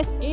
SA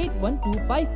8125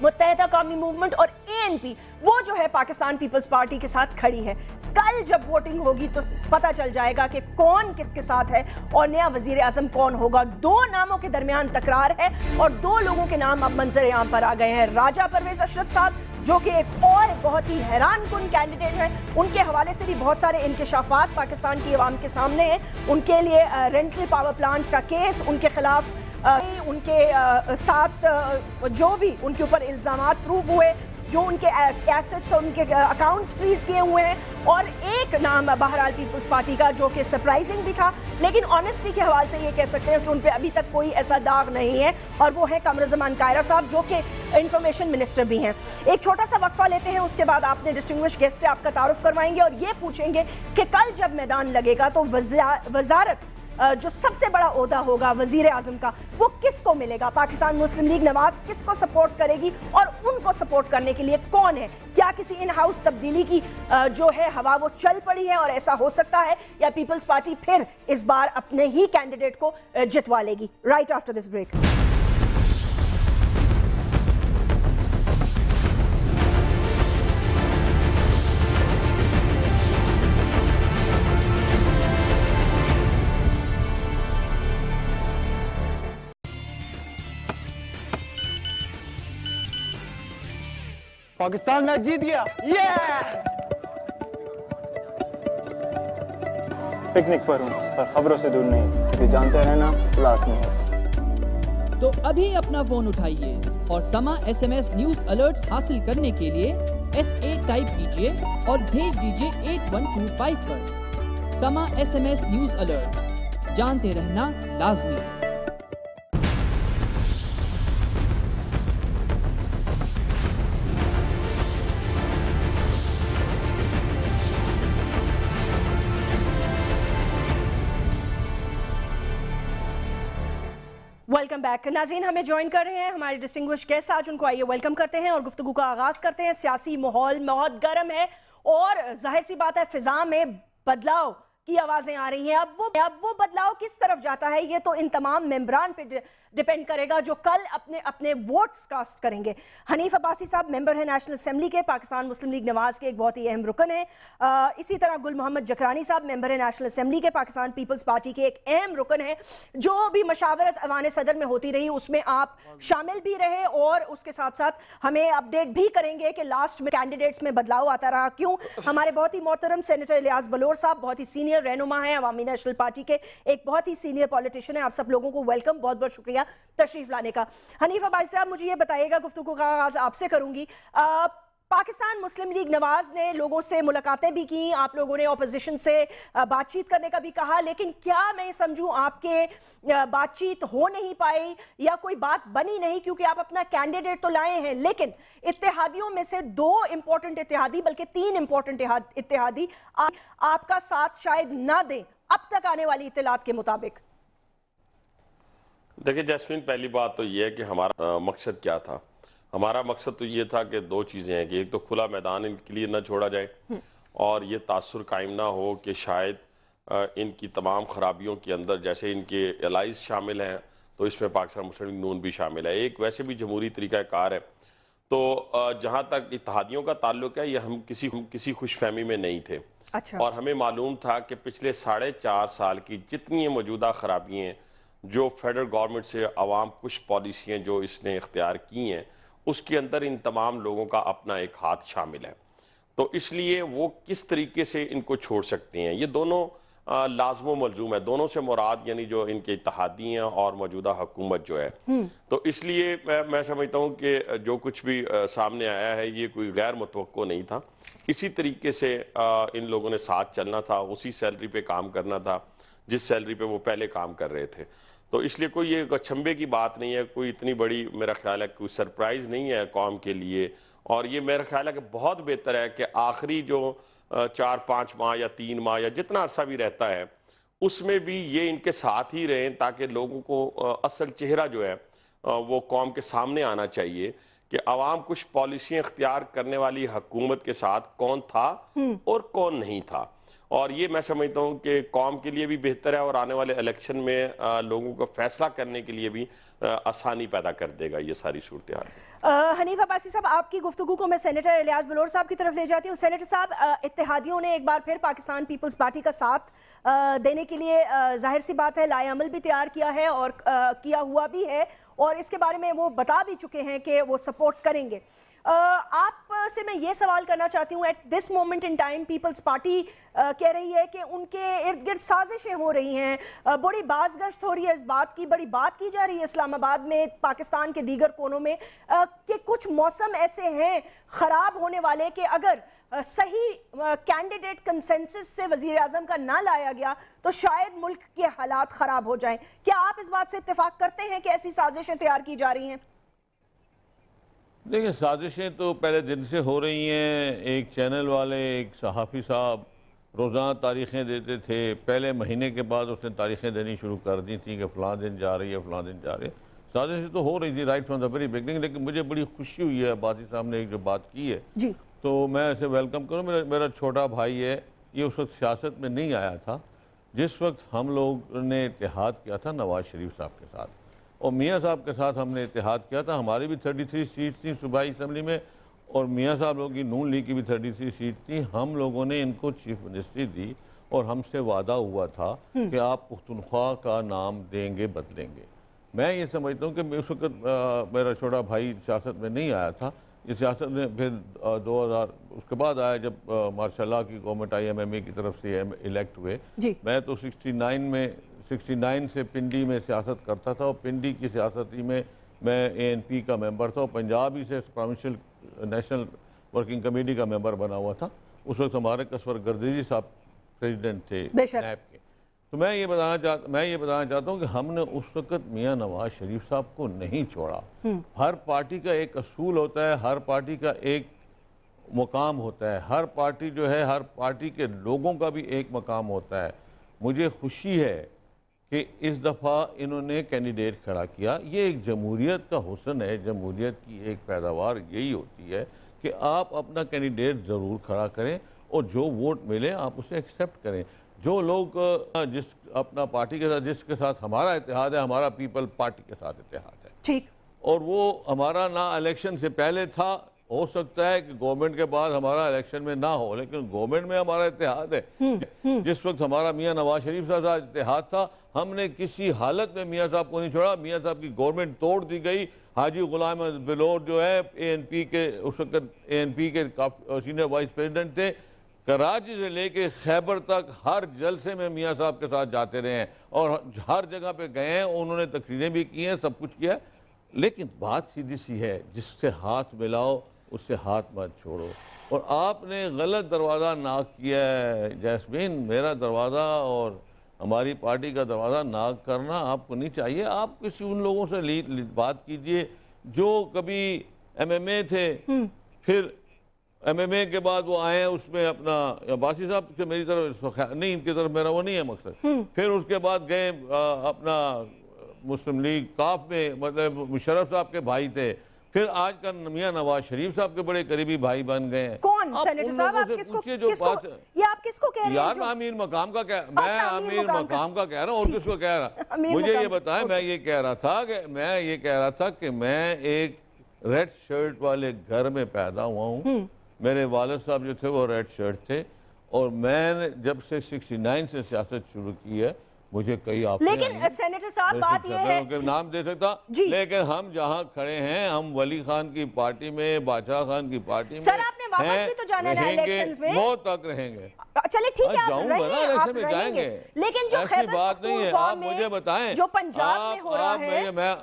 متحدہ قومی movement اور ANP وہ جو ہے پاکستان پیپلز پارٹی کے ساتھ کھڑی ہے. کل جب ووٹنگ ہوگی تو پتہ چل جائے گا کہ کون کس کے ساتھ ہے اور نیا وزیر اعظم کون ہوگا. 2 ناموں کے درمیان تکرار ہے اور 2 لوگوں کے نام اب منظر عام پر آ گئے ہیں. راجہ پرویز اشرف صاحب جو کہ ایک اور بہت ہی حیران کن کینڈیڈیٹ ہے, ان کے حوالے سے بھی بہت سارے انکشافات پاکستان کی عوام کے سامنے ہیں. ان کے لیے رینٹل پاور پلانٹس کا کیس, ان کے خلاف ان کے ساتھ جو بھی ان کے اوپر الزامات پروو ہوئے, جو ان کے ایسٹس اور ان کے اکاؤنٹس فریز کیے ہوئے ہیں, اور ایک نام بہرحال پیپلز پارٹی کا جو کہ سرپرائزنگ بھی تھا لیکن آنیسٹی کے حوالے سے یہ کہہ سکتے ہیں کہ ان پہ ابھی تک کوئی ایسا داغ نہیں ہے, اور وہ ہے قمرزمان کائرہ صاحب جو کہ انفارمیشن منسٹر بھی ہیں. ایک چھوٹا سا وقفہ لیتے ہیں, اس کے بعد آپ نے ڈسٹنگوش گیسٹ سے آپ کا تعارف کروائیں گے اور یہ پوچھیں گے کہ کل جب میدان لگے گا تو وزارت جو سب سے بڑا عہدہ ہوگا وزیر اعظم کا وہ کس کو ملے گا. پاکستان مسلم لیگ نواز کس کو سپورٹ کرے گی اور ان کو سپورٹ کرنے کے لیے کون ہے. کیا کسی ان ہاؤس تبدیلی کی جو ہے ہوا وہ چل پڑی ہے اور ایسا ہو سکتا ہے, یا پیپلز پارٹی پھر اس بار اپنے ہی کینڈیڈیٹ کو جتوا لے گی. Right after this break. Pakistan match جیت گیا. پکنک پر ہوں پر خبروں سے دور نہیں, کیونکہ جانتے رہنا لازمی ہے. تو ابھی اپنا فون اٹھائیے اور سما SMS نیوز الرٹس حاصل کرنے کے لیے SA ٹائپ کیجئے اور بھیج دیجئے 8125 پر. سما SMS نیوز الرٹس, جانتے رہنا لازمی ہے. Welcome back. ناظرین ہمیں جوائن کر رہے ہیں ہمارے ڈسٹنگوش گیسٹ, آج ان کو آئیے ویلکم کرتے ہیں اور گفتگو کا آغاز کرتے ہیں. سیاسی ماحول بہت گرم ہے اور ظاہر سی بات ہے فضا میں بدلاؤ کی آوازیں آ رہی ہیں. اب وہ بدلاؤ کس طرف جاتا ہے یہ تو ان تمام ممبران پہ ڈیپینڈ کرے گا جو کل اپنے ووٹس کاسٹ کریں گے. حنیف عباسی صاحب ممبر ہیں نیشنل اسمبلی کے, پاکستان مسلم لیگ نواز کے ایک بہت ہی اہم رکن ہیں. اسی طرح گل محمد جکرانی صاحب ممبر ہیں نیشنل اسمبلی کے, پاکستان پیپلز پارٹی کے ایک اہم رکن ہیں. جو بھی مشاورت ایوان صدر میں ہوتی رہی اس میں آپ شامل بھی رہے اور اس کے ساتھ ساتھ ہمیں اپڈیٹ بھی کریں گے کہ لاسٹ میں کینڈیڈیٹس میں بدلاؤ آتا رہا کیوں. ہمارے بہت ہی محترم سینیٹر الیاس بلور صاحب بہت ہی سینئر رہنما ہیں عوامی نیشنل پارٹی کے, ایک بہت ہی سینئر پولیٹیشین ہیں. آپ سب لوگوں کو ویلکم, بہت بہت شکریہ تشریف لانے کا. حنیف عباسی صاحب مجھے یہ بتائیے گا, گفتگو کا آغاز آپ سے کروں گی. پاکستان مسلم لیگ نواز نے لوگوں سے ملاقاتیں بھی کی, آپ لوگوں نے اپوزیشن سے بات چیت کرنے کا بھی کہا, لیکن کیا میں سمجھوں آپ کے بات چیت ہو نہیں پائی یا کوئی بات بنی نہیں, کیونکہ آپ اپنا کینڈیڈیٹ تو لائے ہیں لیکن اتحادیوں میں سے 2 امپورٹنٹ اتحادی بلکہ 3 امپورٹنٹ اتحادی آپ کا ساتھ شاید نہ دیں اب تک آنے والی اطلاعات کے مطابق. دیکھیں جیسمین, پہلی بات تو یہ ہے کہ ہمارا مقصد کیا تھا. ہمارا مقصد تو یہ تھا کہ 2 چیزیں ہیں کہ ایک تو کھلا میدان ان کے لیے نہ چھوڑا جائے اور یہ تاثر قائم نہ ہو کہ شاید ان کی تمام خرابیوں کے اندر جیسے ان کے الائز شامل ہیں تو اس میں پاکستان مسلم لیگ نون بھی شامل ہے. ایک ویسے بھی جمہوری طریقہ کار ہے. تو جہاں تک اتحادیوں کا تعلق ہے یہ ہم کسی خوش فہمی میں نہیں تھے. اور ہمیں معلوم تھا کہ پچھلے 4.5 سال کی جتنی موجودہ خرابیاں ہیں جو فیڈرل گورنمنٹ سے عوام کش پالیسیاں جو اس نے اختیار کی ہیں اس کے اندر ان تمام لوگوں کا اپنا ایک ہاتھ شامل ہے. تو اس لیے وہ کس طریقے سے ان کو چھوڑ سکتے ہیں, یہ دونوں لازم و ملزوم ہے. دونوں سے مراد یعنی جو ان کے اتحادی ہیں اور موجودہ حکومت جو ہے. تو اس لیے میں سمجھتا ہوں کہ جو کچھ بھی سامنے آیا ہے یہ کوئی غیر متوقع نہیں تھا. اسی طریقے سے ان لوگوں نے ساتھ چلنا تھا, اسی سیلری پہ کام کرنا تھا جس سیلری پہ وہ پہلے کام کر رہے تھے. تو اس لیے کوئی یہ اچھمبے کی بات نہیں ہے, کوئی اتنی بڑی میرا خیال ہے کوئی سرپرائز نہیں ہے قوم کے لیے. اور یہ میرا خیال ہے کہ بہت بہتر ہے کہ آخری جو 4-5 ماہ یا 3 ماہ یا جتنا عرصہ بھی رہتا ہے اس میں بھی یہ ان کے ساتھ ہی رہیں تاکہ لوگوں کو اصل چہرہ جو ہے وہ قوم کے سامنے آنا چاہیے کہ عوام کچھ پالیسیاں اختیار کرنے والی حکومت کے ساتھ کون تھا اور کون نہیں تھا. اور یہ میں سمجھتا ہوں کہ قوم کے لیے بھی بہتر ہے اور آنے والے الیکشن میں لوگوں کو فیصلہ کرنے کے لیے بھی آسانی پیدا کر دے گا یہ ساری صورتحال۔ حنیف عباسی صاحب، آپ کی گفتگو کو میں سینیٹر الیاس بلور صاحب کی طرف لے جاتی ہوں۔ سینیٹر صاحب، اتحادیوں نے ایک بار پھر پاکستان پیپلز پارٹی کا ساتھ دینے کے لیے ظاہر سی بات ہے لائے عمل بھی تیار کیا ہے اور کیا ہوا بھی ہے، اور اس کے بارے میں وہ بتا بھی چکے ہیں کہ وہ سپورٹ کریں گے۔ آپ سے میں یہ سوال کرنا چاہتی ہوں، at this moment in time peoples party کہہ رہی ہے کہ ان کے ارد گرد سازشیں ہو رہی ہیں، بڑی باز گشت ہو رہی ہے، اس بات کی بڑی بات کی جا رہی ہے اسلام آباد میں، پاکستان کے دیگر کونوں میں، کہ کچھ موسم ایسے ہیں خراب ہونے والے کہ اگر صحیح کینڈیڈیٹ کنسنسس سے وزیر اعظم کا نہ لایا گیا تو شاید ملک کے حالات خراب ہو جائیں۔ کیا آپ اس بات سے اتفاق کرتے ہیں کہ ایسی سازشیں تیار کی جا رہی ہیں؟ دیکھیں، سازشیں تو پہلے دن سے ہو رہی ہیں۔ ایک چینل والے، ایک صحافی صاحب روزانہ تاریخیں دیتے تھے، پہلے مہینے کے بعد اس نے تاریخیں دینی شروع کر دی تھیں کہ فلاں دن جا رہی ہے، فلاں دن جا رہی ہے۔ سازشیں تو ہو رہی تھی right from the very beginning, لیکن مجھے بڑی خوشی ہوئی ہے عباسی صاحب نے ایک جو بات کی ہے جی، تو میں اسے ویلکم کروں۔ میرا چھوٹا بھائی ہے، یہ اس وقت سیاست میں نہیں آیا تھا جس وقت ہم لوگ نے اتحاد کیا تھا نواز شریف صاحب کے ساتھ، اور میاں صاحب کے ساتھ ہم نے اتحاد کیا تھا۔ ہماری بھی 33 سیٹ تھیں صوبائی اسمبلی میں، اور میاں صاحب لوگوں کی نون لیگ کی بھی 33 سیٹ تھی۔ ہم لوگوں نے ان کو چیف منسٹری دی اور ہم سے وعدہ ہوا تھا کہ آپ پختونخوا کا نام دیں گے، بدلیں گے۔ میں یہ سمجھتا ہوں کہ اس وقت میرا چھوٹا بھائی سیاست میں نہیں آیا تھا، یہ سیاست میں پھر 2000 اس کے بعد آیا جب ماشاء اللہ کی گورنمنٹ IMMA کی طرف سے الیکٹ ہوئے۔ میں تو 69 سے پنڈی میں سیاست کرتا تھا، اور پنڈی کی سیاستی میں ANP کا ممبر تھا، اور پنجابی سے پروونشل نیشنل ورکنگ کمیٹی کا ممبر بنا ہوا تھا۔ اس وقت ہمارے قصور گردیزی صاحب پریزیڈنٹ تھے نیب کے۔ تو میں یہ بتانا چاہتا ہوں کہ ہم نے اس وقت میاں نواز شریف صاحب کو نہیں چھوڑا۔ ہر پارٹی کا ایک اصول ہوتا ہے، ہر پارٹی کا ایک مقام ہوتا ہے، ہر پارٹی جو ہے ہر پارٹی کے لوگوں کا بھی ایک مقام ہوتا ہے۔ مجھے خوشی ہے کہ اس دفعہ انہوں نے کینڈیڈیٹ کھڑا کیا۔ یہ ایک جمہوریت کا حسن ہے، جمہوریت کی ایک پیداوار یہی ہوتی ہے کہ آپ اپنا کینڈیڈیٹ ضرور کھڑا کریں اور جو ووٹ ملے آپ اسے ایکسیپٹ کریں۔ جو لوگ جس اپنا پارٹی کے ساتھ، جس کے ساتھ ہمارا اتحاد ہے، ہمارا پیپل پارٹی کے ساتھ اتحاد ہے، ٹھیک، اور وہ ہمارا نہ الیکشن سے پہلے تھا، ہو سکتا ہے کہ گورنمنٹ کے بعد ہمارا الیکشن میں نہ ہو، لیکن گورنمنٹ میں ہمارا اتحاد ہے۔ جس وقت ہمارا میاں نواز شریف صاحب سے اتحاد تھا، ہم نے کسی حالت میں میاں صاحب کو نہیں چھوڑا۔ میاں صاحب کی گورنمنٹ توڑ دی گئی، حاجی غلام احمد بلور جو ہے ANP کے اس وقت ANP کے سینئر وائس پریزیڈنٹ تھے، کراچی سے لے کے خیبر تک ہر جلسے میں میاں صاحب کے ساتھ جاتے رہے ہیں اور ہر جگہ پہ گئے ہیں، انہوں نے تقریریں بھی کی ہیں، سب کچھ کیا ہے۔ لیکن بات سیدھی سی ہے، جس سے ہاتھ ملاؤ اس سے ہاتھ مت چھوڑو، اور آپ نے غلط دروازہ ناک کیا ہے جیسمین۔ میرا دروازہ اور ہماری پارٹی کا دروازہ ناک کرنا آپ کو نہیں چاہیے۔ آپ کسی ان لوگوں سے بات کیجئے جو کبھی MMA تھے، پھر MMA کے بعد وہ آئے ہیں اس میں اپنا عباسی صاحب سے میری طرف نہیں، ان کی طرف میرا وہ نہیں ہے مقصد، پھر اس کے بعد گئے اپنا مسلم لیگ کاف میں، مطلب مشرف صاحب کے بھائی تھے، پھر آج کا میاں نواز شریف صاحب کے بڑے قریبی بھائی بن گئے ہیں۔ کون سینیٹر صاحب، آپ کس کو کہہ رہے ہیں؟ یار میں امیر مقام کا کہہ رہا ہوں، اور کس کو کہہ رہا؟ مجھے یہ بتائیں، میں یہ کہہ رہا تھا کہ میں ایک ریڈ شرٹ والے گھر میں پیدا ہوا ہوں۔ میرے والد صاحب جو تھے وہ ریڈ شرٹ تھے، اور میں نے جب سے 69 سے سیاست شروع کی ہے، مجھے کئی آپ لیکن سینیٹر صاحب بات یہ ہے، نام دے سکتا، لیکن ہم جہاں کھڑے ہیں، ہم ولی خان کی پارٹی میں، بادشاہ خان کی پارٹی میں سر آپ نے واپس بھی تو جانا ہے الیکشنز میں، موت تک رہیں گے۔ چلے ٹھیک ہے، آپ رہیں گے، لیکن جو ایسی بات نہیں ہے۔ آپ مجھے بتائیں، جو پنجاب میں ہو رہا ہے،